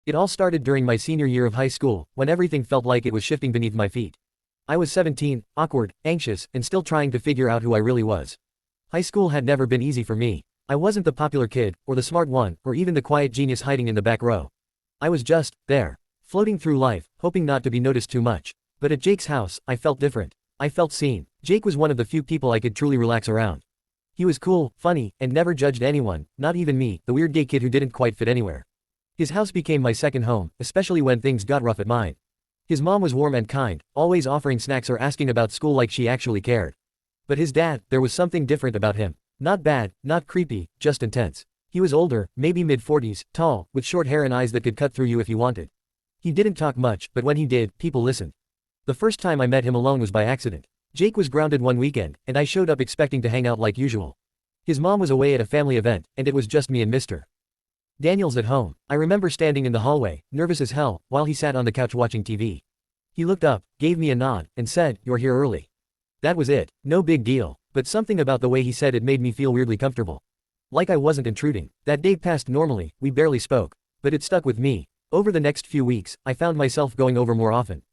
It all started during my senior year of high school, when everything felt like it was shifting beneath my feet. I was 17, awkward, anxious, and still trying to figure out who I really was. High school had never been easy for me. I wasn't the popular kid, or the smart one, or even the quiet genius hiding in the back row. I was just there, floating through life, hoping not to be noticed too much. But at Jake's house, I felt different. I felt seen. Jake was one of the few people I could truly relax around. He was cool, funny, and never judged anyone, not even me, the weird gay kid who didn't quite fit anywhere. His house became my second home, especially when things got rough at mine. His mom was warm and kind, always offering snacks or asking about school like she actually cared. But his dad, there was something different about him. Not bad, not creepy, just intense. He was older, maybe mid-40s, tall, with short hair and eyes that could cut through you if he wanted. He didn't talk much, but when he did, people listened. The first time I met him alone was by accident. Jake was grounded one weekend, and I showed up expecting to hang out like usual. His mom was away at a family event, and it was just me and Mr. Daniels at home. I remember standing in the hallway, nervous as hell, while he sat on the couch watching TV. He looked up, gave me a nod, and said, "You're here early." That was it. No big deal, but something about the way he said it made me feel weirdly comfortable. Like I wasn't intruding. That day passed normally, we barely spoke. But it stuck with me. Over the next few weeks, I found myself going over more often.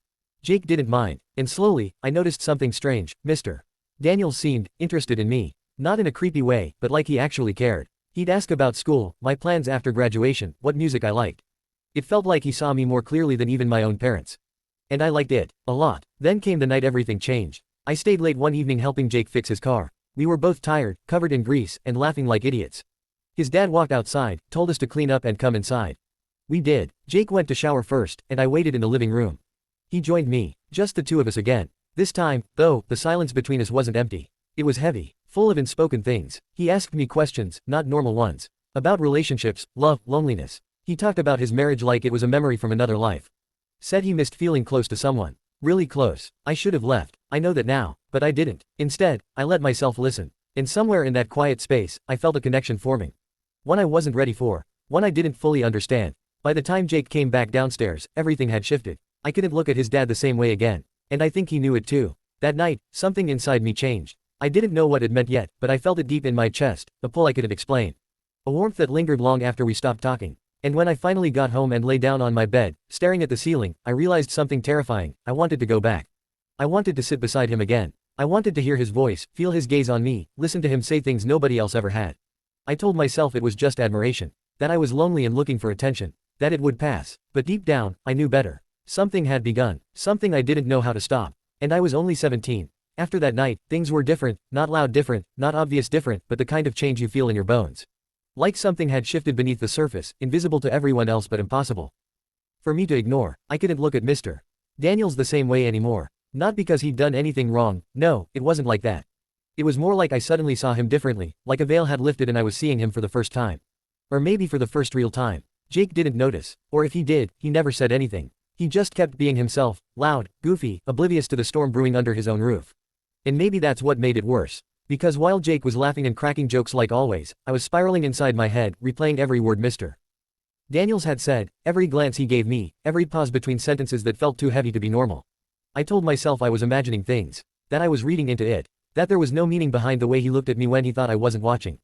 Jake didn't mind, and slowly, I noticed something strange. Mr. Daniels seemed interested in me. Not in a creepy way, but like he actually cared. He'd ask about school, my plans after graduation, what music I liked. It felt like he saw me more clearly than even my own parents. And I liked it, a lot. Then came the night everything changed. I stayed late one evening helping Jake fix his car. We were both tired, covered in grease, and laughing like idiots. His dad walked outside, told us to clean up and come inside. We did. Jake went to shower first, and I waited in the living room. He joined me, just the two of us again. This time, though, the silence between us wasn't empty. It was heavy, full of unspoken things. He asked me questions, not normal ones. About relationships, love, loneliness. He talked about his marriage like it was a memory from another life. Said he missed feeling close to someone. Really close. I should have left. I know that now, but I didn't. Instead, I let myself listen. And somewhere in that quiet space, I felt a connection forming. One I wasn't ready for. One I didn't fully understand. By the time Jake came back downstairs, everything had shifted. I couldn't look at his dad the same way again. And I think he knew it too. That night, something inside me changed. I didn't know what it meant yet, but I felt it deep in my chest, a pull I couldn't explain. A warmth that lingered long after we stopped talking. And when I finally got home and lay down on my bed, staring at the ceiling, I realized something terrifying. I wanted to go back. I wanted to sit beside him again. I wanted to hear his voice, feel his gaze on me, listen to him say things nobody else ever had. I told myself it was just admiration. That I was lonely and looking for attention. That it would pass. But deep down, I knew better. Something had begun. Something I didn't know how to stop. And I was only 17. After that night, things were different, not loud different, not obvious different, but the kind of change you feel in your bones. Like something had shifted beneath the surface, invisible to everyone else but impossible for me to ignore. I couldn't look at Mr. Daniels the same way anymore. Not because he'd done anything wrong, no, it wasn't like that. It was more like I suddenly saw him differently, like a veil had lifted and I was seeing him for the first time. Or maybe for the first real time. Jake didn't notice, or if he did, he never said anything. He just kept being himself, loud, goofy, oblivious to the storm brewing under his own roof. And maybe that's what made it worse. Because while Jake was laughing and cracking jokes like always, I was spiraling inside my head, replaying every word Mr. Daniels had said, every glance he gave me, every pause between sentences that felt too heavy to be normal. I told myself I was imagining things, that I was reading into it, that there was no meaning behind the way he looked at me when he thought I wasn't watching.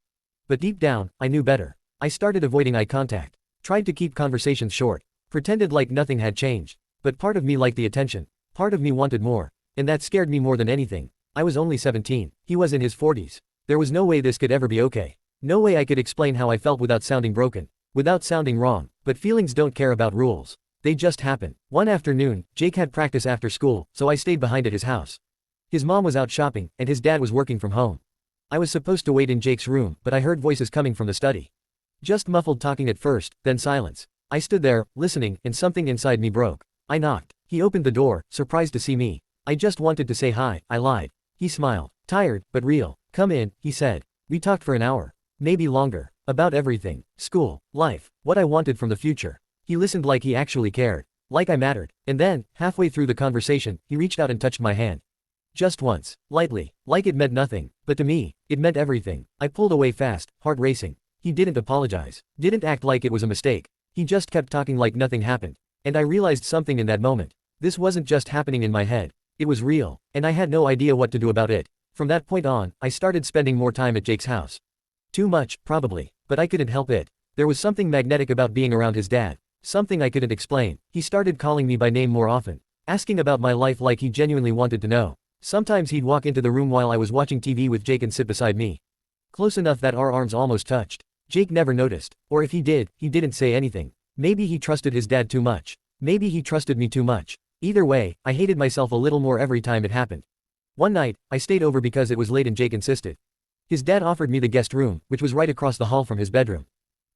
But deep down, I knew better. I started avoiding eye contact, tried to keep conversations short, pretended like nothing had changed. But part of me liked the attention, part of me wanted more, and that scared me more than anything. I was only 17, he was in his 40s. There was no way this could ever be okay. No way I could explain how I felt without sounding broken, without sounding wrong. But feelings don't care about rules. They just happen. One afternoon, Jake had practice after school, so I stayed behind at his house. His mom was out shopping, and his dad was working from home. I was supposed to wait in Jake's room, but I heard voices coming from the study. Just muffled talking at first, then silence. I stood there, listening, and something inside me broke. I knocked. He opened the door, surprised to see me. I just wanted to say hi, I lied. He smiled. Tired, but real. Come in, he said. We talked for an hour. Maybe longer. About everything. School, life, what I wanted from the future. He listened like he actually cared. Like I mattered. And then, halfway through the conversation, he reached out and touched my hand. Just once. Lightly. Like it meant nothing. But to me, it meant everything. I pulled away fast, heart racing. He didn't apologize. Didn't act like it was a mistake. He just kept talking like nothing happened. And I realized something in that moment. This wasn't just happening in my head. It was real, and I had no idea what to do about it. From that point on, I started spending more time at Jake's house. Too much, probably, but I couldn't help it. There was something magnetic about being around his dad. Something I couldn't explain. He started calling me by name more often, asking about my life like he genuinely wanted to know. Sometimes he'd walk into the room while I was watching TV with Jake and sit beside me. Close enough that our arms almost touched. Jake never noticed, or if he did, he didn't say anything. Maybe he trusted his dad too much. Maybe he trusted me too much. Either way, I hated myself a little more every time it happened. One night, I stayed over because it was late and Jake insisted. His dad offered me the guest room, which was right across the hall from his bedroom.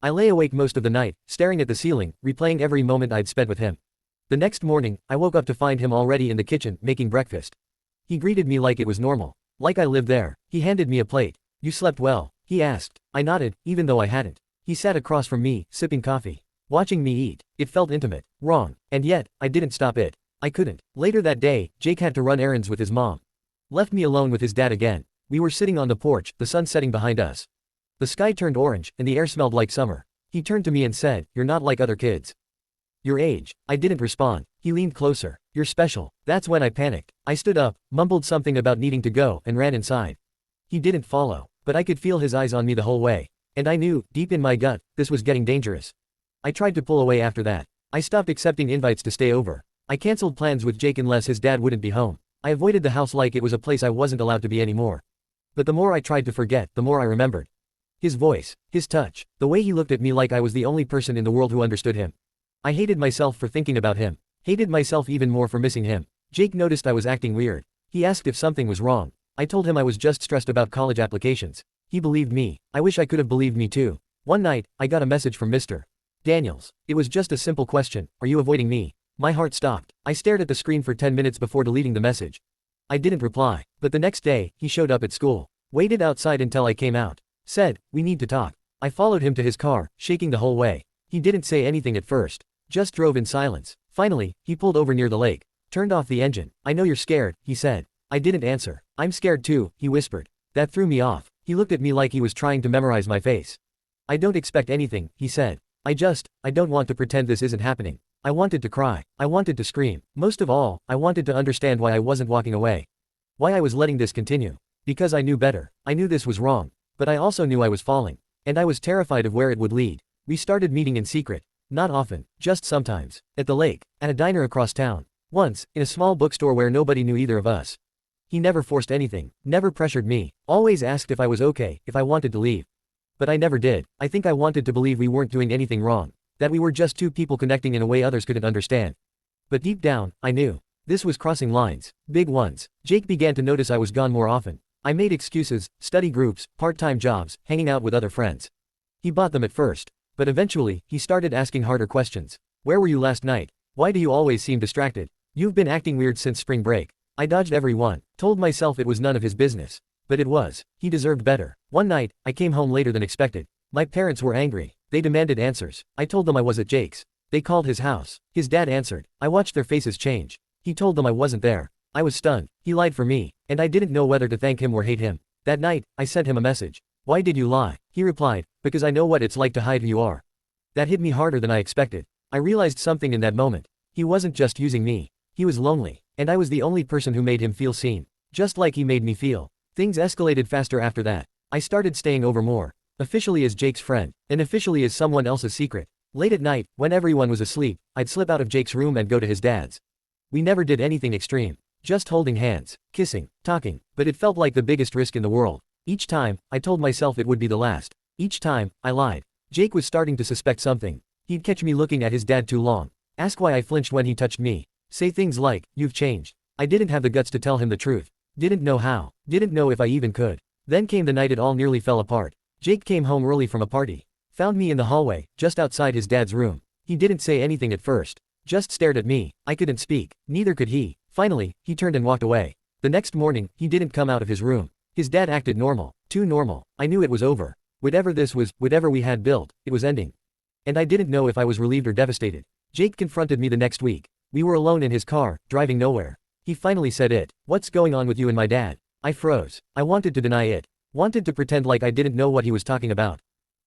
I lay awake most of the night, staring at the ceiling, replaying every moment I'd spent with him. The next morning, I woke up to find him already in the kitchen, making breakfast. He greeted me like it was normal. Like I lived there. He handed me a plate. "You slept well?" he asked. I nodded, even though I hadn't. He sat across from me, sipping coffee. Watching me eat. It felt intimate. Wrong. And yet, I didn't stop it. I couldn't. Later that day, Jake had to run errands with his mom. Left me alone with his dad again. We were sitting on the porch, the sun setting behind us. The sky turned orange, and the air smelled like summer. He turned to me and said, "You're not like other kids. Your age." I didn't respond. He leaned closer. "You're special." That's when I panicked. I stood up, mumbled something about needing to go, and ran inside. He didn't follow, but I could feel his eyes on me the whole way. And I knew, deep in my gut, this was getting dangerous. I tried to pull away after that. I stopped accepting invites to stay over. I canceled plans with Jake unless his dad wouldn't be home. I avoided the house like it was a place I wasn't allowed to be anymore. But the more I tried to forget, the more I remembered. His voice, his touch, the way he looked at me like I was the only person in the world who understood him. I hated myself for thinking about him. Hated myself even more for missing him. Jake noticed I was acting weird. He asked if something was wrong. I told him I was just stressed about college applications. He believed me. I wish I could have believed me too. One night, I got a message from Mr. Daniels. It was just a simple question: "Are you avoiding me?" My heart stopped. I stared at the screen for 10 minutes before deleting the message. I didn't reply. But the next day, he showed up at school. Waited outside until I came out. Said, "We need to talk." I followed him to his car, shaking the whole way. He didn't say anything at first. Just drove in silence. Finally, he pulled over near the lake. Turned off the engine. "I know you're scared," he said. I didn't answer. "I'm scared too," he whispered. That threw me off. He looked at me like he was trying to memorize my face. "I don't expect anything," he said. I don't want to pretend this isn't happening." I wanted to cry. I wanted to scream. Most of all, I wanted to understand why I wasn't walking away. Why I was letting this continue. Because I knew better. I knew this was wrong. But I also knew I was falling. And I was terrified of where it would lead. We started meeting in secret. Not often, just sometimes. At the lake. At a diner across town. Once, in a small bookstore where nobody knew either of us. He never forced anything. Never pressured me. Always asked if I was okay, if I wanted to leave. But I never did. I think I wanted to believe we weren't doing anything wrong. That we were just two people connecting in a way others couldn't understand. But deep down, I knew. This was crossing lines. Big ones. Jake began to notice I was gone more often. I made excuses, study groups, part-time jobs, hanging out with other friends. He bought them at first. But eventually, he started asking harder questions. "Where were you last night? Why do you always seem distracted? You've been acting weird since spring break." I dodged every one. Told myself it was none of his business. But it was. He deserved better. One night, I came home later than expected. My parents were angry. They demanded answers. I told them I was at Jake's. They called his house. His dad answered. I watched their faces change. He told them I wasn't there. I was stunned. He lied for me. And I didn't know whether to thank him or hate him. That night, I sent him a message. "Why did you lie?" He replied, "Because I know what it's like to hide who you are." That hit me harder than I expected. I realized something in that moment. He wasn't just using me. He was lonely. And I was the only person who made him feel seen. Just like he made me feel. Things escalated faster after that. I started staying over more. Officially as Jake's friend. And officially as someone else's secret. Late at night, when everyone was asleep, I'd slip out of Jake's room and go to his dad's. We never did anything extreme. Just holding hands, kissing, talking. But it felt like the biggest risk in the world. Each time, I told myself it would be the last. Each time, I lied. Jake was starting to suspect something. He'd catch me looking at his dad too long. Ask why I flinched when he touched me. Say things like, "You've changed." I didn't have the guts to tell him the truth. Didn't know how. Didn't know if I even could. Then came the night it all nearly fell apart. Jake came home early from a party. Found me in the hallway, just outside his dad's room. He didn't say anything at first. Just stared at me. I couldn't speak. Neither could he. Finally, he turned and walked away. The next morning, he didn't come out of his room. His dad acted normal. Too normal. I knew it was over. Whatever this was, whatever we had built, it was ending. And I didn't know if I was relieved or devastated. Jake confronted me the next week. We were alone in his car, driving nowhere. He finally said it. "What's going on with you and my dad?" I froze. I wanted to deny it. Wanted to pretend like I didn't know what he was talking about.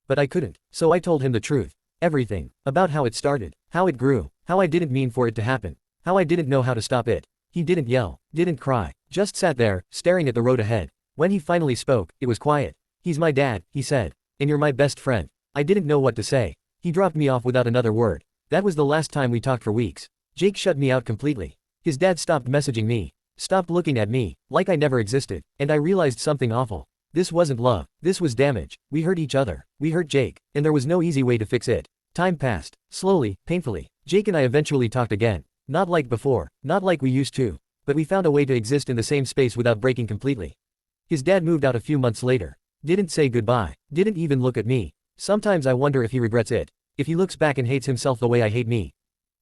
But I couldn't. So I told him the truth. Everything. About how it started. How it grew. How I didn't mean for it to happen. How I didn't know how to stop it. He didn't yell. Didn't cry. Just sat there, staring at the road ahead. When he finally spoke, it was quiet. "He's my dad," he said. "And you're my best friend." I didn't know what to say. He dropped me off without another word. That was the last time we talked for weeks. Jake shut me out completely. His dad stopped messaging me. Stopped looking at me, like I never existed, and I realized something awful. This wasn't love, this was damage. We hurt each other, we hurt Jake, and there was no easy way to fix it. Time passed, slowly, painfully. Jake and I eventually talked again. Not like before, not like we used to, but we found a way to exist in the same space without breaking completely. His dad moved out a few months later. Didn't say goodbye, didn't even look at me. Sometimes I wonder if he regrets it. If he looks back and hates himself the way I hate me.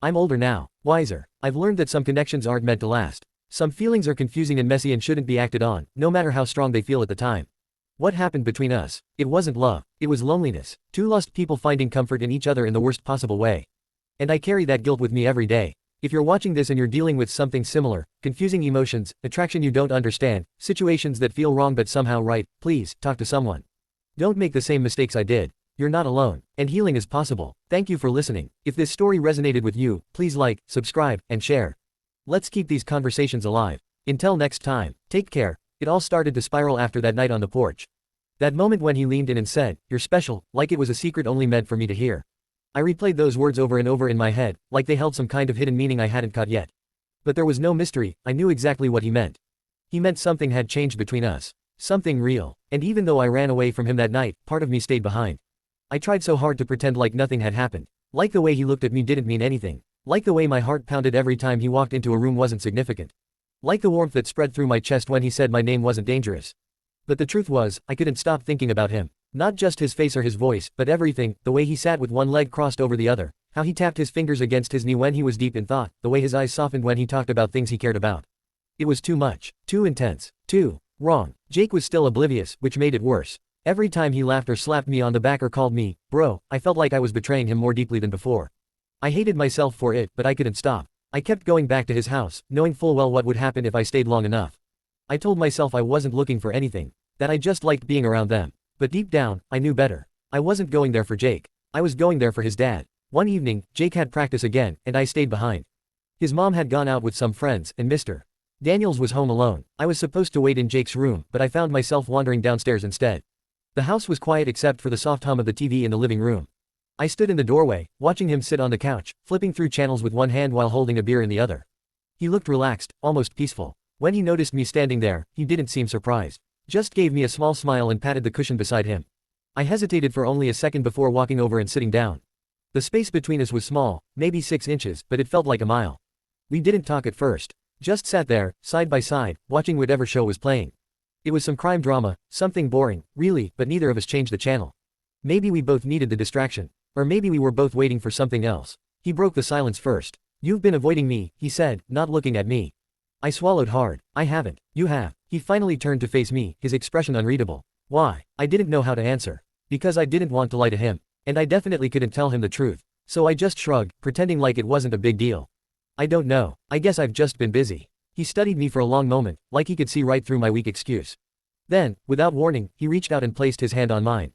I'm older now, wiser. I've learned that some connections aren't meant to last. Some feelings are confusing and messy and shouldn't be acted on, no matter how strong they feel at the time. What happened between us? It wasn't love, it was loneliness. Two lost people finding comfort in each other in the worst possible way. And I carry that guilt with me every day. If you're watching this and you're dealing with something similar, confusing emotions, attraction you don't understand, situations that feel wrong but somehow right, please, talk to someone. Don't make the same mistakes I did. You're not alone, and healing is possible. Thank you for listening. If this story resonated with you, please like, subscribe, and share. Let's keep these conversations alive. Until next time, take care. It all started to spiral after that night on the porch. That moment when he leaned in and said, "You're special," like it was a secret only meant for me to hear. I replayed those words over and over in my head, like they held some kind of hidden meaning I hadn't caught yet. But there was no mystery, I knew exactly what he meant. He meant something had changed between us. Something real. And even though I ran away from him that night, part of me stayed behind. I tried so hard to pretend like nothing had happened. Like the way he looked at me didn't mean anything. Like the way my heart pounded every time he walked into a room wasn't significant. Like the warmth that spread through my chest when he said my name wasn't dangerous. But the truth was, I couldn't stop thinking about him. Not just his face or his voice, but everything, the way he sat with one leg crossed over the other, how he tapped his fingers against his knee when he was deep in thought, the way his eyes softened when he talked about things he cared about. It was too much, too intense, too wrong. Jake was still oblivious, which made it worse. Every time he laughed or slapped me on the back or called me, bro, I felt like I was betraying him more deeply than before. I hated myself for it, but I couldn't stop. I kept going back to his house, knowing full well what would happen if I stayed long enough. I told myself I wasn't looking for anything, that I just liked being around them. But deep down, I knew better. I wasn't going there for Jake. I was going there for his dad. One evening, Jake had practice again, and I stayed behind. His mom had gone out with some friends, and Mr. Daniels was home alone. I was supposed to wait in Jake's room, but I found myself wandering downstairs instead. The house was quiet except for the soft hum of the TV in the living room. I stood in the doorway, watching him sit on the couch, flipping through channels with one hand while holding a beer in the other. He looked relaxed, almost peaceful. When he noticed me standing there, he didn't seem surprised. Just gave me a small smile and patted the cushion beside him. I hesitated for only a second before walking over and sitting down. The space between us was small, maybe 6 inches, but it felt like a mile. We didn't talk at first. Just sat there, side by side, watching whatever show was playing. It was some crime drama, something boring, really, but neither of us changed the channel. Maybe we both needed the distraction. Or maybe we were both waiting for something else. He broke the silence first. "You've been avoiding me," he said, not looking at me. I swallowed hard. "I haven't. You have." He finally turned to face me, his expression unreadable. Why? I didn't know how to answer. Because I didn't want to lie to him. And I definitely couldn't tell him the truth. So I just shrugged, pretending like it wasn't a big deal. "I don't know. I guess I've just been busy." He studied me for a long moment, like he could see right through my weak excuse. Then, without warning, he reached out and placed his hand on mine.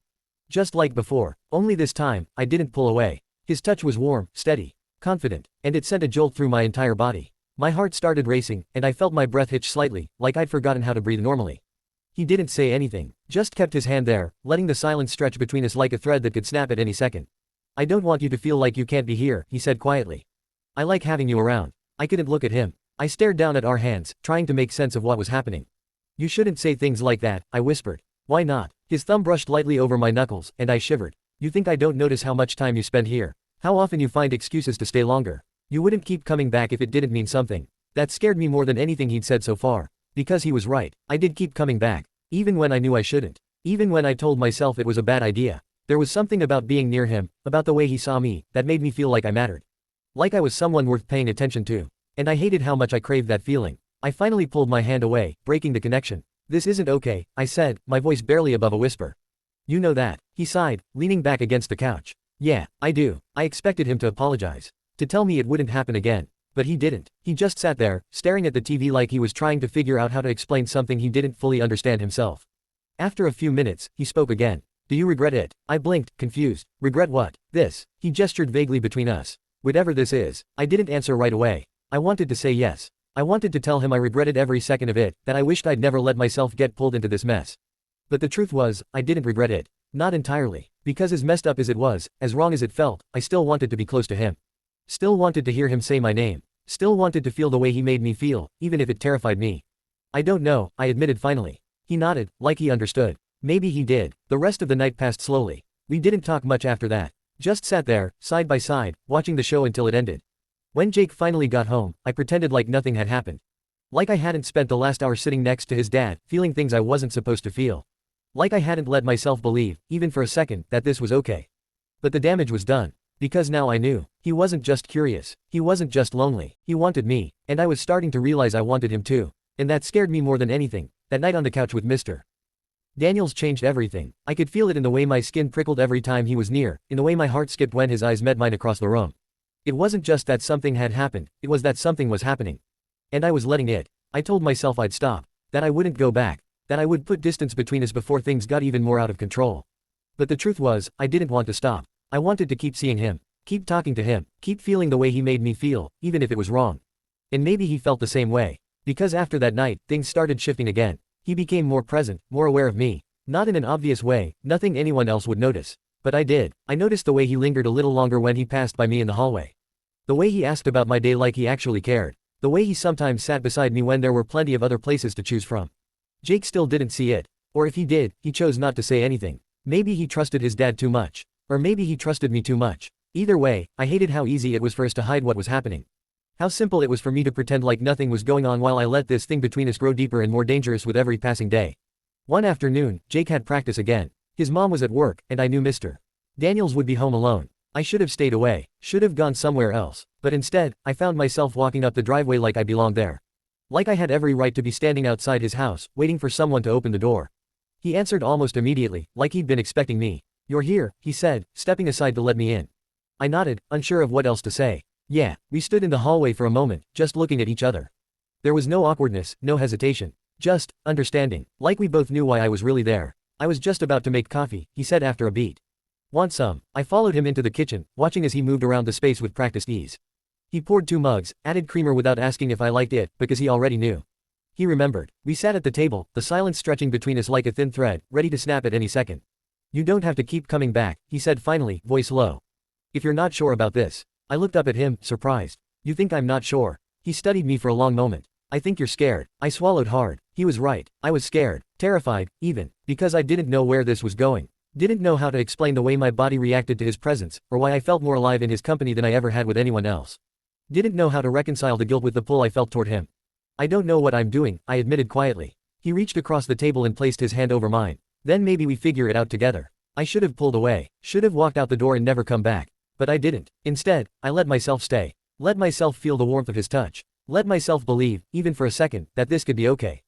Just like before, only this time, I didn't pull away. His touch was warm, steady, confident, and it sent a jolt through my entire body. My heart started racing, and I felt my breath hitch slightly, like I'd forgotten how to breathe normally. He didn't say anything, just kept his hand there, letting the silence stretch between us like a thread that could snap at any second. "I don't want you to feel like you can't be here," he said quietly. "I like having you around." I couldn't look at him. I stared down at our hands, trying to make sense of what was happening. "You shouldn't say things like that," I whispered. "Why not?" His thumb brushed lightly over my knuckles, and I shivered. "You think I don't notice how much time you spend here? How often you find excuses to stay longer? You wouldn't keep coming back if it didn't mean something." That scared me more than anything he'd said so far. Because he was right. I did keep coming back. Even when I knew I shouldn't. Even when I told myself it was a bad idea. There was something about being near him, about the way he saw me, that made me feel like I mattered. Like I was someone worth paying attention to. And I hated how much I craved that feeling. I finally pulled my hand away, breaking the connection. "This isn't okay," I said, my voice barely above a whisper. "You know that." He sighed, leaning back against the couch. "Yeah, I do." I expected him to apologize. To tell me it wouldn't happen again. But he didn't. He just sat there, staring at the TV like he was trying to figure out how to explain something he didn't fully understand himself. After a few minutes, he spoke again. "Do you regret it?" I blinked, confused. "Regret what?" "This." He gestured vaguely between us. "Whatever this is." I didn't answer right away. I wanted to say yes. I wanted to tell him I regretted every second of it, that I wished I'd never let myself get pulled into this mess. But the truth was, I didn't regret it. Not entirely. Because as messed up as it was, as wrong as it felt, I still wanted to be close to him. Still wanted to hear him say my name. Still wanted to feel the way he made me feel, even if it terrified me. I don't know, I admitted finally. He nodded, like he understood. Maybe he did. The rest of the night passed slowly. We didn't talk much after that. Just sat there, side by side, watching the show until it ended. When Jake finally got home, I pretended like nothing had happened. Like I hadn't spent the last hour sitting next to his dad, feeling things I wasn't supposed to feel. Like I hadn't let myself believe, even for a second, that this was okay. But the damage was done. Because now I knew. He wasn't just curious. He wasn't just lonely. He wanted me, and I was starting to realize I wanted him too. And that scared me more than anything. That night on the couch with Mr. Daniels changed everything. I could feel it in the way my skin prickled every time he was near, in the way my heart skipped when his eyes met mine across the room. It wasn't just that something had happened, it was that something was happening. And I was letting it. I told myself I'd stop. That I wouldn't go back. That I would put distance between us before things got even more out of control. But the truth was, I didn't want to stop. I wanted to keep seeing him. Keep talking to him. Keep feeling the way he made me feel, even if it was wrong. And maybe he felt the same way. Because after that night, things started shifting again. He became more present, more aware of me. Not in an obvious way, nothing anyone else would notice. But I did. I noticed the way he lingered a little longer when he passed by me in the hallway. The way he asked about my day like he actually cared. The way he sometimes sat beside me when there were plenty of other places to choose from. Jake still didn't see it. Or if he did, he chose not to say anything. Maybe he trusted his dad too much. Or maybe he trusted me too much. Either way, I hated how easy it was for us to hide what was happening. How simple it was for me to pretend like nothing was going on while I let this thing between us grow deeper and more dangerous with every passing day. One afternoon, Jake had practice again. His mom was at work, and I knew Mr. Daniels would be home alone. I should have stayed away, should have gone somewhere else, but instead, I found myself walking up the driveway like I belonged there. Like I had every right to be standing outside his house, waiting for someone to open the door. He answered almost immediately, like he'd been expecting me. "You're here," he said, stepping aside to let me in. I nodded, unsure of what else to say. Yeah, we stood in the hallway for a moment, just looking at each other. There was no awkwardness, no hesitation. Just understanding, like we both knew why I was really there. "I was just about to make coffee," he said after a beat. "Want some?" I followed him into the kitchen, watching as he moved around the space with practiced ease. He poured 2 mugs, added creamer without asking if I liked it, because he already knew. He remembered. We sat at the table, the silence stretching between us like a thin thread, ready to snap at any second. "You don't have to keep coming back," he said finally, voice low. "If you're not sure about this." I looked up at him, surprised. "You think I'm not sure?" He studied me for a long moment. "I think you're scared." I swallowed hard. He was right. I was scared, terrified, even, because I didn't know where this was going. Didn't know how to explain the way my body reacted to his presence, or why I felt more alive in his company than I ever had with anyone else. Didn't know how to reconcile the guilt with the pull I felt toward him. "I don't know what I'm doing," I admitted quietly. He reached across the table and placed his hand over mine. "Then maybe we figure it out together." I should have pulled away. Should have walked out the door and never come back. But I didn't. Instead, I let myself stay. Let myself feel the warmth of his touch. Let myself believe, even for a second, that this could be okay.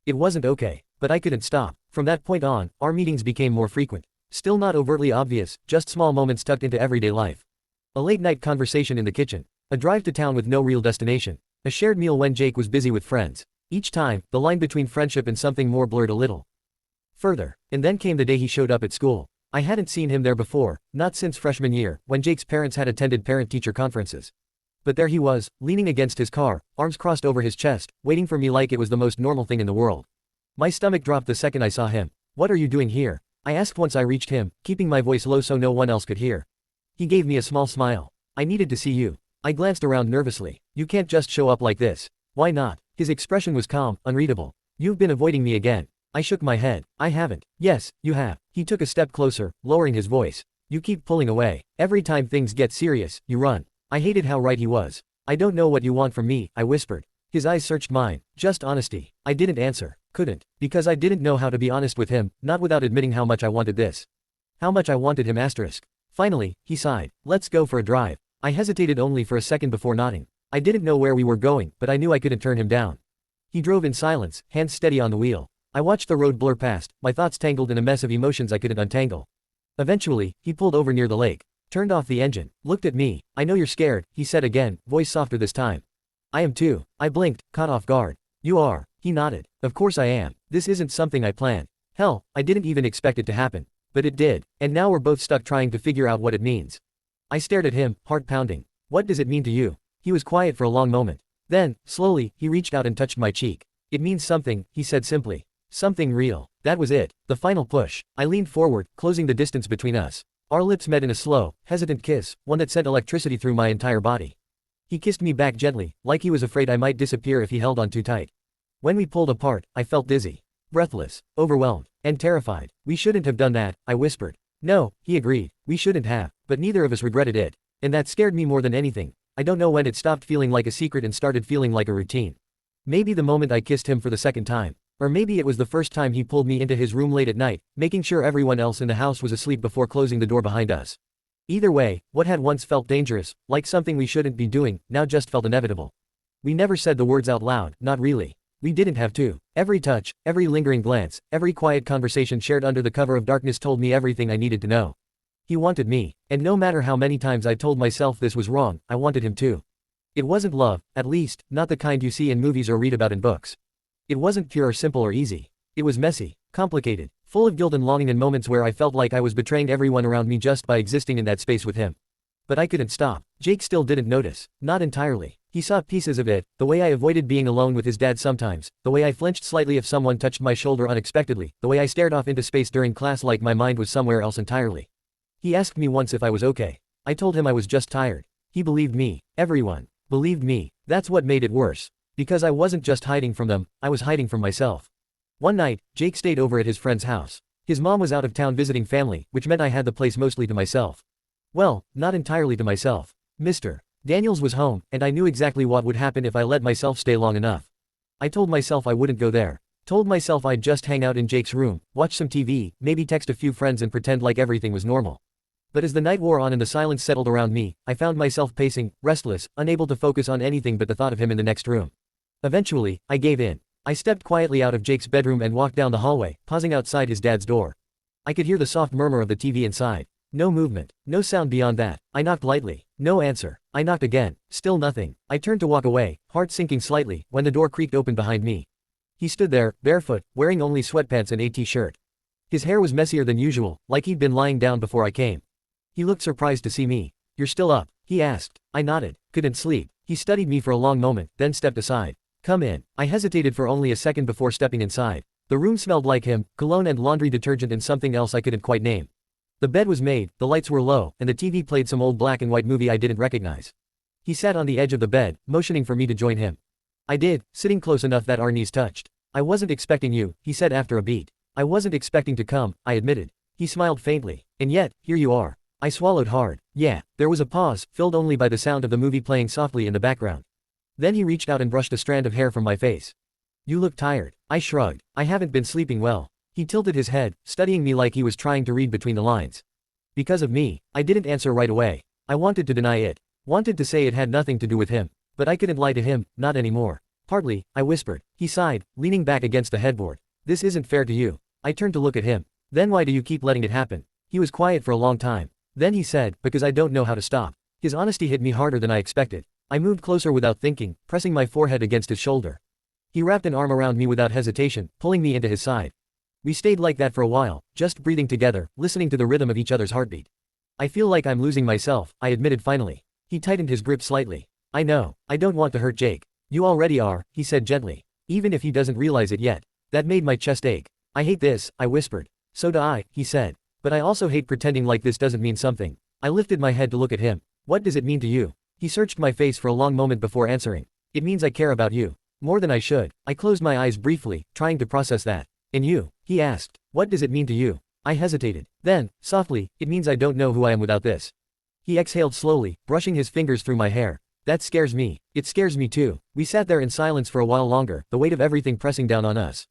It wasn't okay. But I couldn't stop. From that point on, our meetings became more frequent. Still not overtly obvious, just small moments tucked into everyday life. A late-night conversation in the kitchen. A drive to town with no real destination. A shared meal when Jake was busy with friends. Each time, the line between friendship and something more blurred a little further. And then came the day he showed up at school. I hadn't seen him there before, not since freshman year, when Jake's parents had attended parent-teacher conferences. But there he was, leaning against his car, arms crossed over his chest, waiting for me like it was the most normal thing in the world. My stomach dropped the second I saw him. "What are you doing here?" I asked once I reached him, keeping my voice low so no one else could hear. He gave me a small smile. "I needed to see you." I glanced around nervously. "You can't just show up like this." "Why not?" His expression was calm, unreadable. "You've been avoiding me again." I shook my head. "I haven't." "Yes, you have." He took a step closer, lowering his voice. "You keep pulling away. Every time things get serious, you run." I hated how right he was. "I don't know what you want from me," I whispered. His eyes searched mine. Just honesty. I didn't answer. Couldn't. Because I didn't know how to be honest with him, not without admitting how much I wanted this. How much I wanted him asterisk. Finally, he sighed. "Let's go for a drive." I hesitated only for a second before nodding. I didn't know where we were going, but I knew I couldn't turn him down. He drove in silence, hands steady on the wheel. I watched the road blur past, my thoughts tangled in a mess of emotions I couldn't untangle. Eventually, he pulled over near the lake. Turned off the engine, looked at me. "I know you're scared," he said again, voice softer this time. "I am too." I blinked, caught off guard. "You are." He nodded. "Of course I am. This isn't something I planned. Hell, I didn't even expect it to happen. But it did, and now we're both stuck trying to figure out what it means." I stared at him, heart pounding. "What does it mean to you?" He was quiet for a long moment. Then, slowly, he reached out and touched my cheek. "It means something," he said simply. "Something real." That was it. The final push. I leaned forward, closing the distance between us. Our lips met in a slow, hesitant kiss, one that sent electricity through my entire body. He kissed me back gently, like he was afraid I might disappear if he held on too tight. When we pulled apart, I felt dizzy, breathless, overwhelmed, and terrified. We shouldn't have done that, I whispered. No, he agreed, we shouldn't have, but neither of us regretted it. And that scared me more than anything. I don't know when it stopped feeling like a secret and started feeling like a routine. Maybe the moment I kissed him for the second time. Or maybe it was the first time he pulled me into his room late at night, making sure everyone else in the house was asleep before closing the door behind us. Either way, what had once felt dangerous, like something we shouldn't be doing, now just felt inevitable. We never said the words out loud, not really. We didn't have to. Every touch, every lingering glance, every quiet conversation shared under the cover of darkness told me everything I needed to know. He wanted me, and no matter how many times I told myself this was wrong, I wanted him too. It wasn't love, at least, not the kind you see in movies or read about in books. It wasn't pure or simple or easy. It was messy, complicated, full of guilt and longing and moments where I felt like I was betraying everyone around me just by existing in that space with him. But I couldn't stop. Jake still didn't notice, not entirely. He saw pieces of it, the way I avoided being alone with his dad sometimes, the way I flinched slightly if someone touched my shoulder unexpectedly, the way I stared off into space during class like my mind was somewhere else entirely. He asked me once if I was okay. I told him I was just tired. He believed me. Everyone believed me. That's what made it worse. Because I wasn't just hiding from them, I was hiding from myself. One night, Jake stayed over at his friend's house. His mom was out of town visiting family, which meant I had the place mostly to myself. Well, not entirely to myself. Mr. Daniels was home, and I knew exactly what would happen if I let myself stay long enough. I told myself I wouldn't go there. Told myself I'd just hang out in Jake's room, watch some TV, maybe text a few friends and pretend like everything was normal. But as the night wore on and the silence settled around me, I found myself pacing, restless, unable to focus on anything but the thought of him in the next room. Eventually, I gave in. I stepped quietly out of Jake's bedroom and walked down the hallway, pausing outside his dad's door. I could hear the soft murmur of the TV inside. No movement, no sound beyond that. I knocked lightly. No answer. I knocked again. Still nothing. I turned to walk away, heart sinking slightly, when the door creaked open behind me. He stood there, barefoot, wearing only sweatpants and a t-shirt. His hair was messier than usual, like he'd been lying down before I came. He looked surprised to see me. "You're still up?" he asked. I nodded. Couldn't sleep. He studied me for a long moment, then stepped aside. "Come in." I hesitated for only a second before stepping inside. The room smelled like him, cologne and laundry detergent and something else I couldn't quite name. The bed was made, the lights were low, and the TV played some old black and white movie I didn't recognize. He sat on the edge of the bed, motioning for me to join him. I did, sitting close enough that our knees touched. "I wasn't expecting you," he said after a beat. "I wasn't expecting to come," I admitted. He smiled faintly. "And yet, here you are." I swallowed hard. Yeah, there was a pause, filled only by the sound of the movie playing softly in the background. Then he reached out and brushed a strand of hair from my face. "You look tired." I shrugged. "I haven't been sleeping well." He tilted his head, studying me like he was trying to read between the lines. Because of me, I didn't answer right away. I wanted to deny it. Wanted to say it had nothing to do with him. But I couldn't lie to him, not anymore. "Partly," I whispered. He sighed, leaning back against the headboard. "This isn't fair to you." I turned to look at him. "Then why do you keep letting it happen?" He was quiet for a long time. Then he said, "Because I don't know how to stop." His honesty hit me harder than I expected. I moved closer without thinking, pressing my forehead against his shoulder. He wrapped an arm around me without hesitation, pulling me into his side. We stayed like that for a while, just breathing together, listening to the rhythm of each other's heartbeat. "I feel like I'm losing myself," I admitted finally. He tightened his grip slightly. "I know, I don't want to hurt Jake." "You already are," he said gently. "Even if he doesn't realize it yet." That made my chest ache. "I hate this," I whispered. "So do I," he said. "But I also hate pretending like this doesn't mean something." I lifted my head to look at him. "What does it mean to you?" He searched my face for a long moment before answering. "It means I care about you. More than I should." I closed my eyes briefly, trying to process that. "And you?" he asked. "What does it mean to you?" I hesitated. Then, softly, "It means I don't know who I am without this." He exhaled slowly, brushing his fingers through my hair. "That scares me." "It scares me too." We sat there in silence for a while longer, the weight of everything pressing down on us.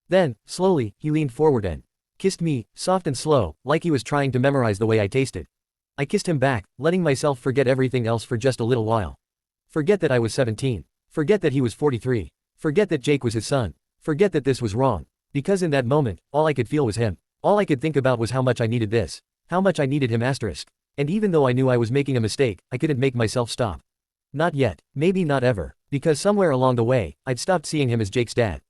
Then, slowly, he leaned forward and kissed me, soft and slow, like he was trying to memorize the way I tasted. I kissed him back, letting myself forget everything else for just a little while. Forget that I was 17. Forget that he was 43. Forget that Jake was his son. Forget that this was wrong. Because in that moment, all I could feel was him. All I could think about was how much I needed this. How much I needed him asterisk. And even though I knew I was making a mistake, I couldn't make myself stop. Not yet, maybe not ever. Because somewhere along the way, I'd stopped seeing him as Jake's dad.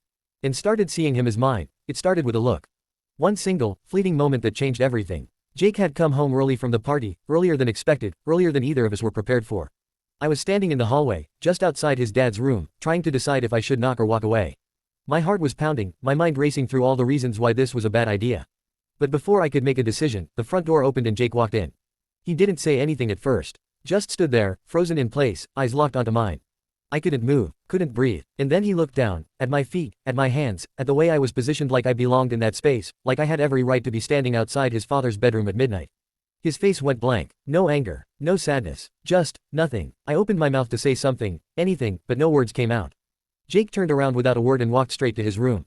And started seeing him as mine. It started with a look. One single, fleeting moment that changed everything. Jake had come home early from the party, earlier than expected, earlier than either of us were prepared for. I was standing in the hallway, just outside his dad's room, trying to decide if I should knock or walk away. My heart was pounding, my mind racing through all the reasons why this was a bad idea. But before I could make a decision, the front door opened and Jake walked in. He didn't say anything at first. Just stood there, frozen in place, eyes locked onto mine. I couldn't move, couldn't breathe, and then he looked down, at my feet, at my hands, at the way I was positioned like I belonged in that space, like I had every right to be standing outside his father's bedroom at midnight. His face went blank, no anger, no sadness, just, nothing. I opened my mouth to say something, anything, but no words came out. Jake turned around without a word and walked straight to his room.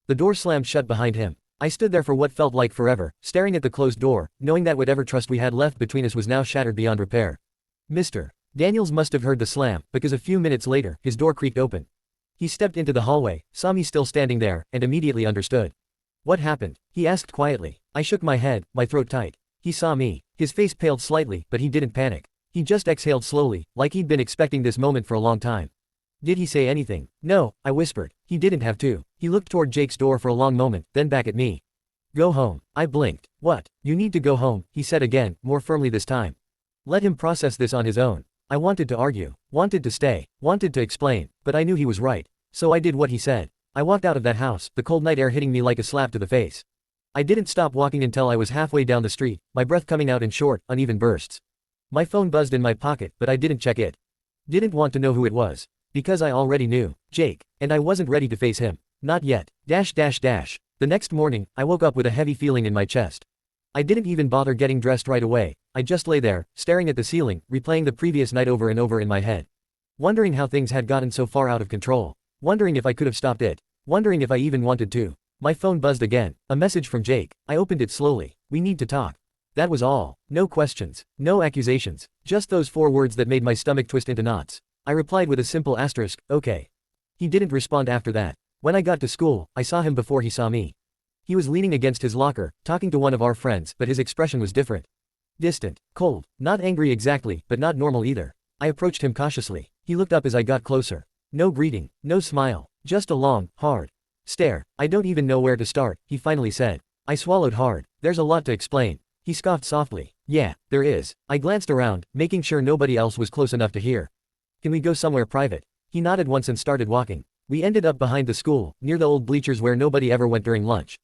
The door slammed shut behind him. I stood there for what felt like forever, staring at the closed door, knowing that whatever trust we had left between us was now shattered beyond repair. Mr. Daniels must have heard the slam, because a few minutes later, his door creaked open. He stepped into the hallway, saw me still standing there, and immediately understood. What happened? He asked quietly. I shook my head, my throat tight. He saw me. His face paled slightly, but he didn't panic. He just exhaled slowly, like he'd been expecting this moment for a long time. Did he say anything? No, I whispered. He didn't have to. He looked toward Jake's door for a long moment, then back at me. Go home. I blinked. What? You need to go home, he said again, more firmly this time. Let him process this on his own. I wanted to argue, wanted to stay, wanted to explain, but I knew he was right. So I did what he said. I walked out of that house, the cold night air hitting me like a slap to the face. I didn't stop walking until I was halfway down the street, my breath coming out in short, uneven bursts. My phone buzzed in my pocket, but I didn't check it. Didn't want to know who it was. Because I already knew, Jake, and I wasn't ready to face him. Not yet. The next morning, I woke up with a heavy feeling in my chest. I didn't even bother getting dressed right away. I just lay there, staring at the ceiling, replaying the previous night over and over in my head. Wondering how things had gotten so far out of control. Wondering if I could have stopped it. Wondering if I even wanted to. My phone buzzed again, a message from Jake. I opened it slowly. We need to talk. That was all. No questions. No accusations. Just those 4 words that made my stomach twist into knots. I replied with a simple asterisk, okay. He didn't respond after that. When I got to school, I saw him before he saw me. He was leaning against his locker, talking to one of our friends, but his expression was different. Distant, cold, not angry exactly, but not normal either. I approached him cautiously. He looked up as I got closer. No greeting, no smile, just a long, hard stare. I don't even know where to start, he finally said. I swallowed hard. There's a lot to explain. He scoffed softly. Yeah, there is. I glanced around, making sure nobody else was close enough to hear. Can we go somewhere private? He nodded once and started walking. We ended up behind the school, near the old bleachers where nobody ever went during lunch.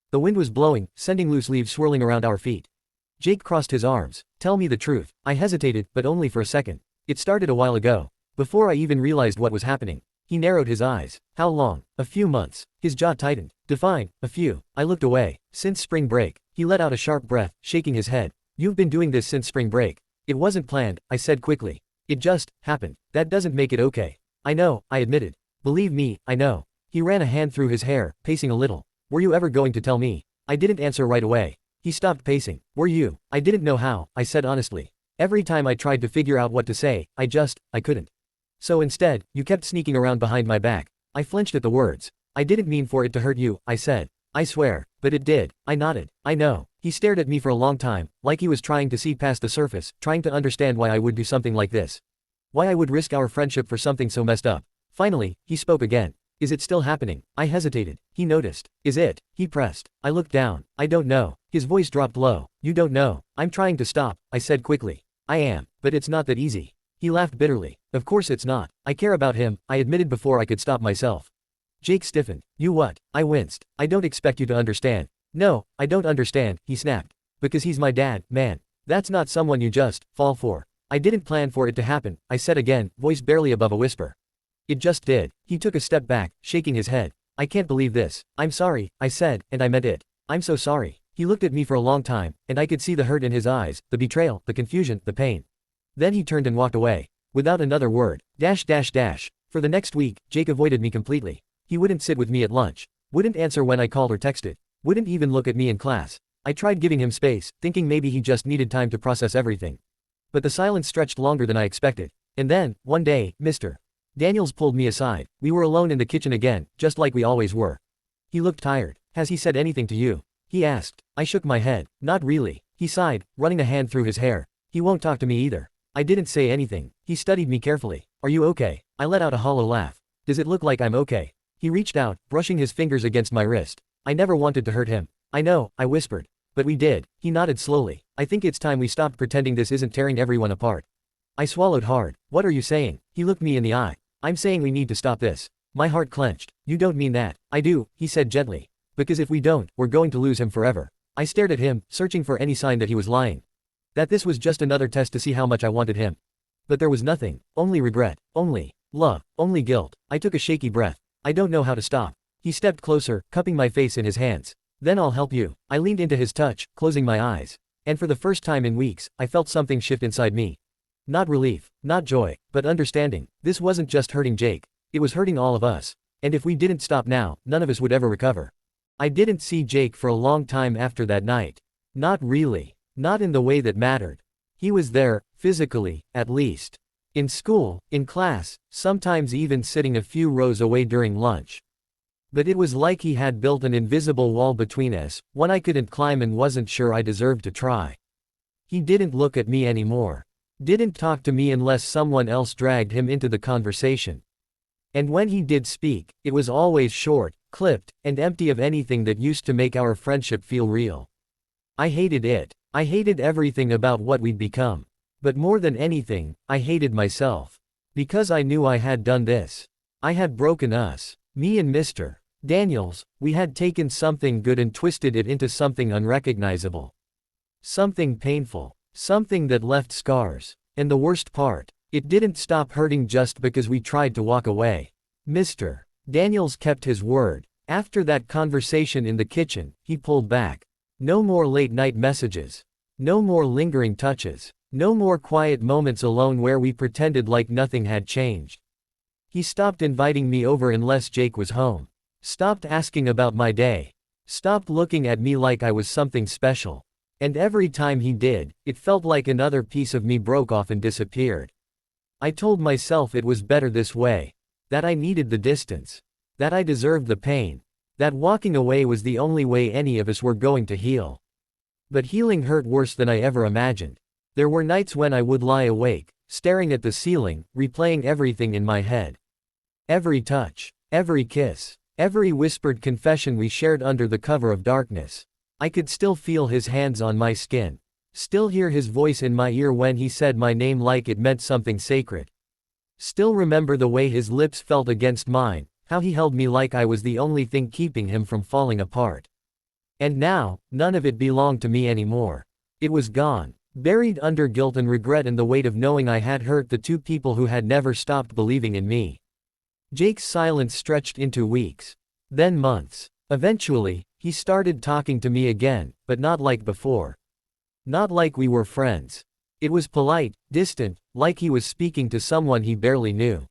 The wind was blowing, sending loose leaves swirling around our feet. Jake crossed his arms. Tell me the truth. I hesitated, but only for a second. It started a while ago. Before I even realized what was happening. He narrowed his eyes. How long? A few months. His jaw tightened. Define. A few. I looked away. Since spring break. He let out a sharp breath, shaking his head. You've been doing this since spring break. It wasn't planned, I said quickly. It just happened. That doesn't make it okay. I know, I admitted. Believe me, I know. He ran a hand through his hair, pacing a little. Were you ever going to tell me? I didn't answer right away. He stopped pacing. Were you? I didn't know how, I said honestly. Every time I tried to figure out what to say, I couldn't. So instead, you kept sneaking around behind my back. I flinched at the words. I didn't mean for it to hurt you, I said. I swear. But it did. I nodded. I know. He stared at me for a long time, like he was trying to see past the surface, trying to understand why I would do something like this. Why I would risk our friendship for something so messed up. Finally, he spoke again. Is it still happening? I hesitated. He noticed. Is it? He pressed. I looked down. I don't know. His voice dropped low. You don't know. I'm trying to stop, I said quickly. I am, but it's not that easy. He laughed bitterly. Of course it's not. I care about him, I admitted before I could stop myself. Jake stiffened. You what? I winced. I don't expect you to understand. No, I don't understand, he snapped. Because he's my dad, man. That's not someone you just fall for. I didn't plan for it to happen, I said again, voice barely above a whisper. It just did. He took a step back, shaking his head. I can't believe this. I'm sorry, I said, and I meant it. I'm so sorry. He looked at me for a long time, and I could see the hurt in his eyes, the betrayal, the confusion, the pain. Then he turned and walked away. Without another word. For the next week, Jake avoided me completely. He wouldn't sit with me at lunch. Wouldn't answer when I called or texted. Wouldn't even look at me in class. I tried giving him space, thinking maybe he just needed time to process everything. But the silence stretched longer than I expected. And then, one day, Mr. Daniels pulled me aside. We were alone in the kitchen again, just like we always were. He looked tired. Has he said anything to you? He asked. I shook my head. Not really. He sighed, running a hand through his hair. He won't talk to me either. I didn't say anything. He studied me carefully. Are you okay? I let out a hollow laugh. Does it look like I'm okay? He reached out, brushing his fingers against my wrist. I never wanted to hurt him. I know, I whispered. But we did. He nodded slowly. I think it's time we stopped pretending this isn't tearing everyone apart. I swallowed hard. What are you saying? He looked me in the eye. I'm saying we need to stop this. My heart clenched. You don't mean that. I do, he said gently. Because if we don't, we're going to lose him forever. I stared at him, searching for any sign that he was lying. That this was just another test to see how much I wanted him. But there was nothing, only regret, only love, only guilt. I took a shaky breath. I don't know how to stop. He stepped closer, cupping my face in his hands. Then I'll help you. I leaned into his touch, closing my eyes. And for the first time in weeks, I felt something shift inside me. Not relief, not joy, but understanding. This wasn't just hurting Jake. It was hurting all of us. And if we didn't stop now, none of us would ever recover. I didn't see Jake for a long time after that night. Not really. Not in the way that mattered. He was there, physically, at least. In school, in class, sometimes even sitting a few rows away during lunch. But it was like he had built an invisible wall between us, one I couldn't climb and wasn't sure I deserved to try. He didn't look at me anymore. Didn't talk to me unless someone else dragged him into the conversation. And when he did speak, it was always short, clipped, and empty of anything that used to make our friendship feel real. I hated it. I hated everything about what we'd become. But more than anything, I hated myself. Because I knew I had done this. I had broken us. Me and Mr. Daniels, we had taken something good and twisted it into something unrecognizable. Something painful. Something that left scars. And the worst part, it didn't stop hurting just because we tried to walk away. Mr. Daniels kept his word. After that conversation in the kitchen, he pulled back. No more late-night messages. No more lingering touches. No more quiet moments alone where we pretended like nothing had changed. He stopped inviting me over unless Jake was home. Stopped asking about my day. Stopped looking at me like I was something special. And every time he did, it felt like another piece of me broke off and disappeared. I told myself it was better this way. That I needed the distance. That I deserved the pain. That walking away was the only way any of us were going to heal. But healing hurt worse than I ever imagined. There were nights when I would lie awake, staring at the ceiling, replaying everything in my head. Every touch, every kiss, every whispered confession we shared under the cover of darkness. I could still feel his hands on my skin. Still hear his voice in my ear when he said my name like it meant something sacred. Still remember the way his lips felt against mine, how he held me like I was the only thing keeping him from falling apart. And now, none of it belonged to me anymore. It was gone, buried under guilt and regret and the weight of knowing I had hurt the two people who had never stopped believing in me. Jake's silence stretched into weeks. Then months. Eventually, he started talking to me again, but not like before. Not like we were friends. It was polite, distant, like he was speaking to someone he barely knew.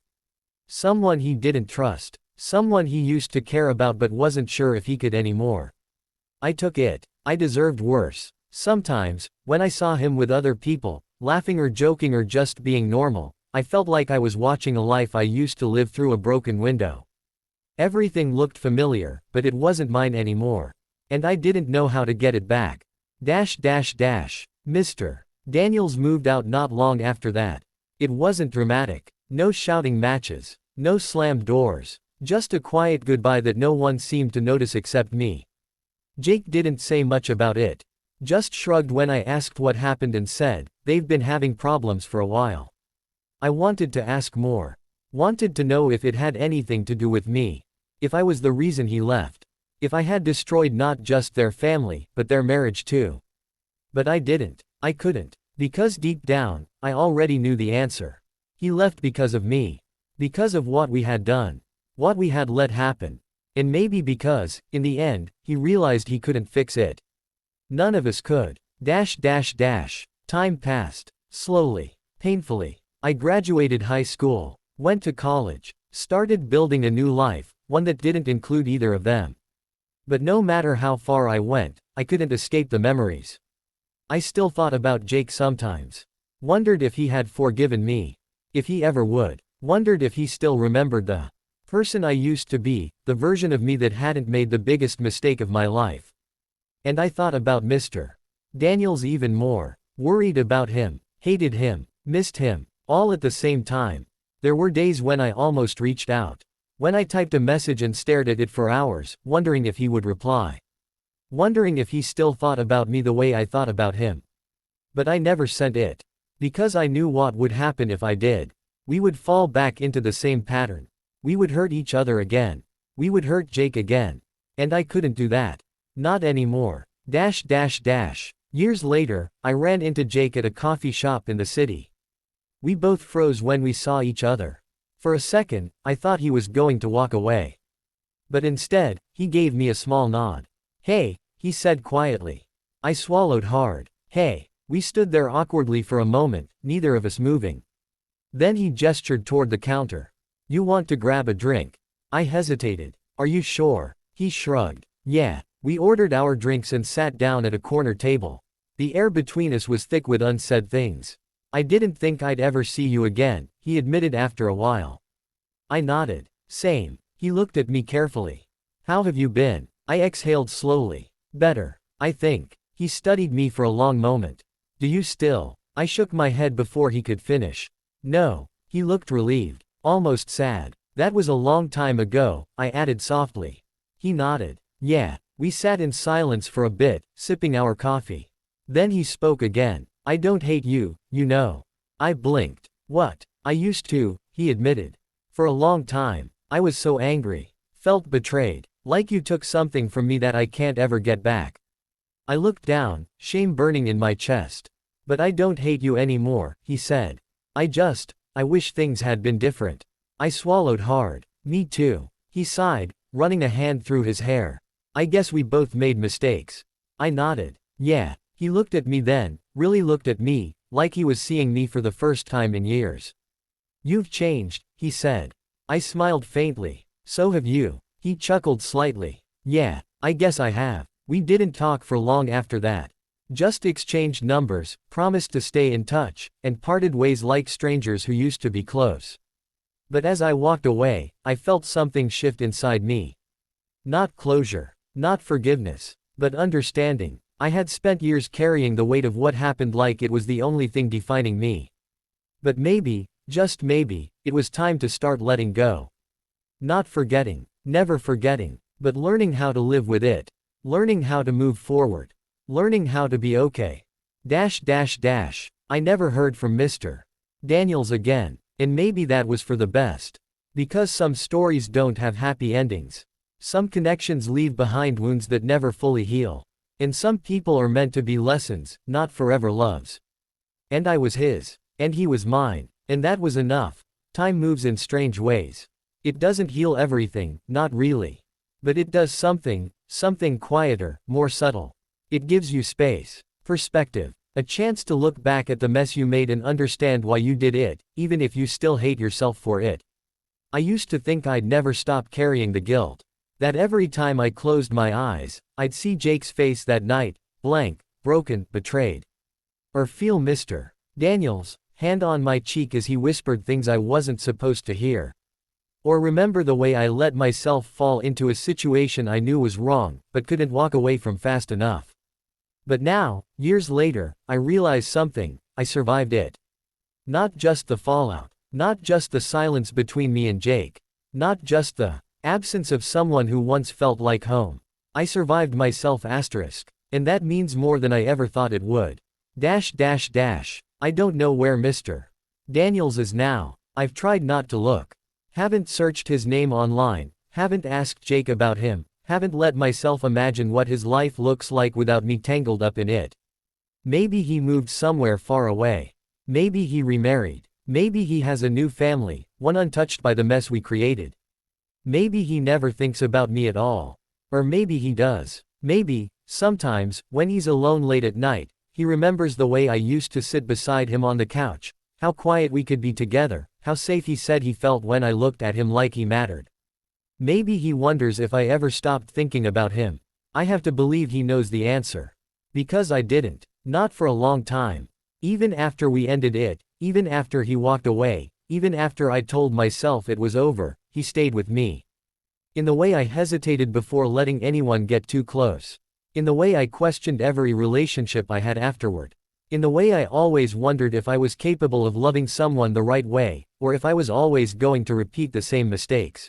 Someone he didn't trust. Someone he used to care about but wasn't sure if he could anymore. I took it. I deserved worse. Sometimes, when I saw him with other people, laughing or joking or just being normal, I felt like I was watching a life I used to live through a broken window. Everything looked familiar, but it wasn't mine anymore. And I didn't know how to get it back. Mr. Daniels moved out not long after that. It wasn't dramatic. No shouting matches. No slammed doors. Just a quiet goodbye that no one seemed to notice except me. Jake didn't say much about it. Just shrugged when I asked what happened and said, they've been having problems for a while. I wanted to ask more. Wanted to know if it had anything to do with me. If I was the reason he left. If I had destroyed not just their family, but their marriage too. But I didn't. I couldn't. Because deep down, I already knew the answer. He left because of me. Because of what we had done. What we had let happen. And maybe because, in the end, he realized he couldn't fix it. None of us could. Time passed. Slowly. Painfully. I graduated high school. Went to college. Started building a new life, one that didn't include either of them. But no matter how far I went, I couldn't escape the memories. I still thought about Jake sometimes. Wondered if he had forgiven me. If he ever would. Wondered if he still remembered the person I used to be, the version of me that hadn't made the biggest mistake of my life. And I thought about Mr. Daniels even more. Worried about him. Hated him. Missed him. All at the same time. There were days when I almost reached out. When I typed a message and stared at it for hours, wondering if he would reply. Wondering if he still thought about me the way I thought about him. But I never sent it. Because I knew what would happen if I did. We would fall back into the same pattern. We would hurt each other again. We would hurt Jake again. And I couldn't do that. Not anymore. Dash dash dash. Years later, I ran into Jake at a coffee shop in the city. We both froze when we saw each other. For a second, I thought he was going to walk away. But instead, he gave me a small nod. "Hey," he said quietly. I swallowed hard. "Hey." We stood there awkwardly for a moment, neither of us moving. Then he gestured toward the counter. "You want to grab a drink?" I hesitated. "Are you sure?" He shrugged. "Yeah." We ordered our drinks and sat down at a corner table. The air between us was thick with unsaid things. "I didn't think I'd ever see you again," he admitted after a while. I nodded. "Same." He looked at me carefully. "How have you been?" I exhaled slowly. "Better, I think." He studied me for a long moment. "Do you still?" I shook my head before he could finish. "No." He looked relieved. Almost sad. "That was a long time ago," I added softly. He nodded. "Yeah." We sat in silence for a bit, sipping our coffee. Then he spoke again. "I don't hate you, you know." I blinked. "What?" "I used to," he admitted. "For a long time. I was so angry. Felt betrayed. Like you took something from me that I can't ever get back." I looked down, shame burning in my chest. "But I don't hate you anymore," he said. I wish things had been different." I swallowed hard. "Me too." He sighed, running a hand through his hair. "I guess we both made mistakes." I nodded. "Yeah." He looked at me then, really looked at me, like he was seeing me for the first time in years. "You've changed," he said. I smiled faintly. "So have you." He chuckled slightly. "Yeah, I guess I have." We didn't talk for long after that. Just exchanged numbers, promised to stay in touch, and parted ways like strangers who used to be close. But as I walked away, I felt something shift inside me. Not closure. Not forgiveness. But understanding. I had spent years carrying the weight of what happened like it was the only thing defining me. But maybe, just maybe, it was time to start letting go. Not forgetting. Never forgetting. But learning how to live with it. Learning how to move forward. Learning how to be okay. Dash dash dash. I never heard from Mr. Daniels again. And maybe that was for the best. Because some stories don't have happy endings. Some connections leave behind wounds that never fully heal. And some people are meant to be lessons, not forever loves. And I was his. And he was mine. And that was enough. Time moves in strange ways. It doesn't heal everything, not really. But it does something quieter, more subtle. It gives you space, perspective, a chance to look back at the mess you made and understand why you did it, even if you still hate yourself for it. I used to think I'd never stop carrying the guilt. That every time I closed my eyes, I'd see Jake's face that night, blank, broken, betrayed. Or feel Mr. Daniels' hand on my cheek as he whispered things I wasn't supposed to hear. Or remember the way I let myself fall into a situation I knew was wrong, but couldn't walk away from fast enough. But now, years later, I realize something: I survived it. Not just the fallout. Not just the silence between me and Jake. Not just the absence of someone who once felt like home. I survived myself asterisk. And that means more than I ever thought it would. Dash dash dash. I don't know where Mr. Daniels is now. I've tried not to look. Haven't searched his name online. Haven't asked Jake about him. Haven't let myself imagine what his life looks like without me tangled up in it. Maybe he moved somewhere far away. Maybe he remarried. Maybe he has a new family, one untouched by the mess we created. Maybe he never thinks about me at all. Or maybe he does. Maybe, sometimes, when he's alone late at night, he remembers the way I used to sit beside him on the couch, how quiet we could be together, how safe he said he felt when I looked at him like he mattered. Maybe he wonders if I ever stopped thinking about him. I have to believe he knows the answer. Because I didn't. Not for a long time. Even after we ended it, even after he walked away, even after I told myself it was over, he stayed with me. In the way I hesitated before letting anyone get too close. In the way I questioned every relationship I had afterward. In the way I always wondered if I was capable of loving someone the right way, or if I was always going to repeat the same mistakes.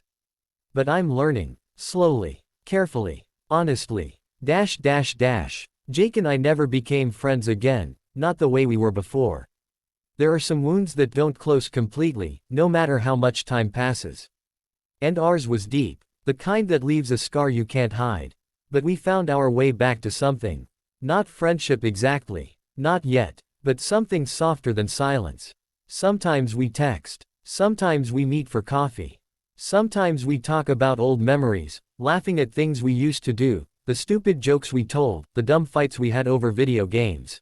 But I'm learning. Slowly. Carefully. Honestly. Dash dash dash. Jake and I never became friends again, not the way we were before. There are some wounds that don't close completely, no matter how much time passes. And ours was deep. The kind that leaves a scar you can't hide. But we found our way back to something Not friendship exactly. Not yet. But something softer than silence. Sometimes we text. Sometimes we meet for coffee. Sometimes we talk about old memories, laughing at things we used to do, the stupid jokes we told, the dumb fights we had over video games.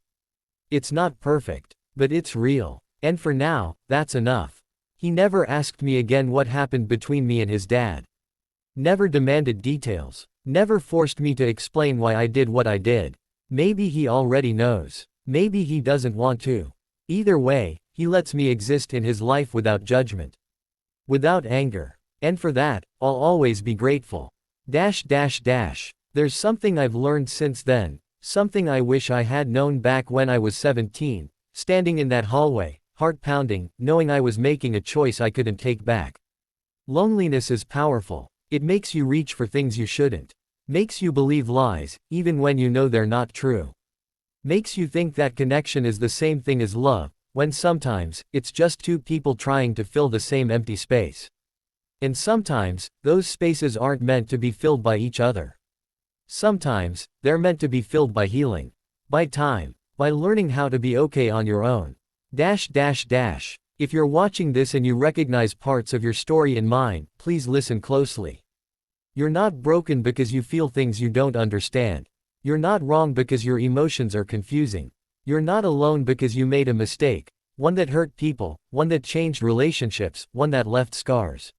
It's not perfect, but it's real. And for now, that's enough. He never asked me again what happened between me and his dad. Never demanded details. Never forced me to explain why I did what I did. Maybe he already knows. Maybe he doesn't want to. Either way, he lets me exist in his life without judgment. Without anger. And for that, I'll always be grateful. There's something I've learned since then, something I wish I had known back when I was 17, standing in that hallway, heart pounding, knowing I was making a choice I couldn't take back. Loneliness is powerful. It makes you reach for things you shouldn't. Makes you believe lies, even when you know they're not true. Makes you think that connection is the same thing as love, when sometimes, it's just two people trying to fill the same empty space. And sometimes, those spaces aren't meant to be filled by each other. Sometimes, they're meant to be filled by healing. By time. By learning how to be okay on your own. If you're watching this and you recognize parts of your story in mine, please listen closely. You're not broken because you feel things you don't understand. You're not wrong because your emotions are confusing. You're not alone because you made a mistake, one that hurt people, one that changed relationships, one that left scars.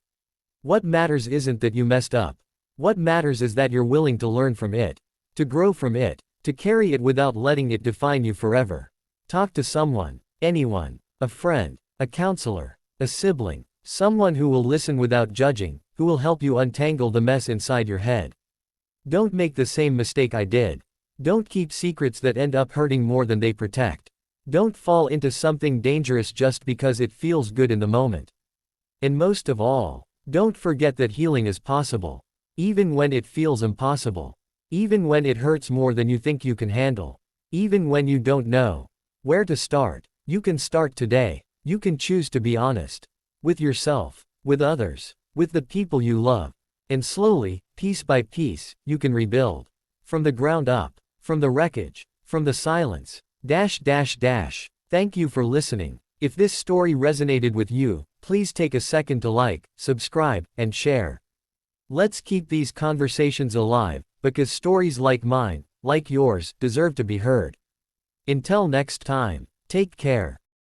What matters isn't that you messed up. What matters is that you're willing to learn from it, to grow from it, to carry it without letting it define you forever. Talk to someone, anyone, a friend, a counselor, a sibling, someone who will listen without judging, who will help you untangle the mess inside your head. Don't make the same mistake I did. Don't keep secrets that end up hurting more than they protect. Don't fall into something dangerous just because it feels good in the moment. And most of all, don't forget that healing is possible. Even when it feels impossible. Even when it hurts more than you think you can handle. Even when you don't know where to start. You can start today. You can choose to be honest. With yourself. With others. With the people you love. And slowly, piece by piece, you can rebuild. From the ground up. From the wreckage. From the silence. Thank you for listening. If this story resonated with you, please take a second to like, subscribe, and share. Let's keep these conversations alive, because stories like mine, like yours, deserve to be heard. Until next time, take care.